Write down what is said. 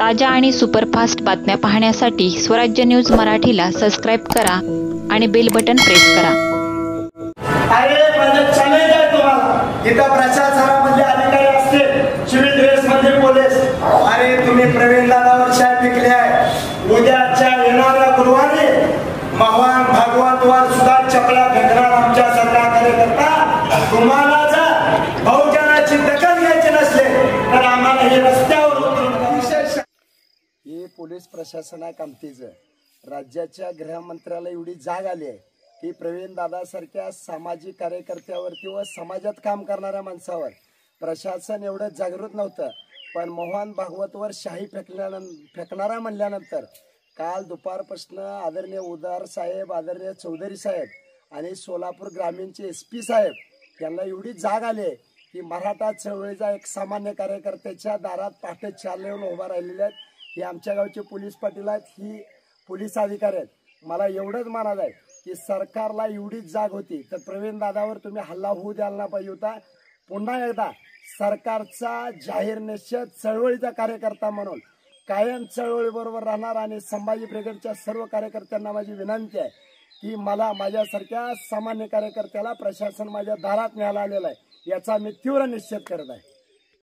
ताज्या आणि सुपरफास्ट बातम्या पाहण्यासाठी स्वराज्य न्यूज मराठीला सबस्क्राईब करा आणि बेल बटन प्रेस करा। अरे म्हणजे चॅलेंज आहे तुम्हाला। इथं प्रशासनामध्ये अधिकारी असतील, सिव्हिल ड्रेस मध्ये पोलीस। अरे तुम्ही प्रवीण दादावर शाय पिकले आहे। उद्याच्या येणाऱ्या गुरुवारी भगवान भागवतवर सुद्धा चपला फेकणार आमच्या सगळ्या कार्यकर्ता। तुम्हाला जर बहुजनाची दखल घ्यायची नसले तर आम्हाला हे रस्त्यावर उतरून विशेष हे पोलीस प्रशासना कामतीचं राज्याच्या गृहमंत्र्याला एवढी जाग आली आहे की प्रवीण दादासारख्या सामाजिक कार्यकर्त्यावरती व समाजात काम करणाऱ्या माणसावर प्रशासन एवढं जागृत नव्हतं। पण मोहन भागवतवर शाही फेकणारा म्हणल्यानंतर काल दुपारपासून आदरणीय उदार साहेब, आदरणीय चौधरी साहेब आणि सोलापूर ग्रामीणचे SP साहेब यांना एवढी जाग आली की मराठा चळवळीचा एक सामान्य कार्यकर्त्याच्या दारात पहाटे 4 येऊन उभा राहिलेले आहेत। हे आमच्या गावचे पोलीस पाटील आहेत, ही पोलीस अधिकारी आहेत। मला एवढंच म्हणायचं आहे की सरकारला एवढीच जाग होती तर प्रवीण दादावर तुम्ही हल्ला होऊ द्यायला पाहिजे होता। पुन्हा एकदा सरकारचा जाहीर निषेध, चळवळीचा कार्यकर्ता म्हणून कायम चळवळीबरोबर राहणार आणि संभाजी ब्रिगेडच्या सर्व कार्यकर्त्यांना माझी विनंती आहे की मला माझ्यासारख्या सामान्य कार्यकर्त्याला प्रशासन माझ्या दारात न्यायला आलेला आहे, याचा मी तीव्र निषेध करत आहे।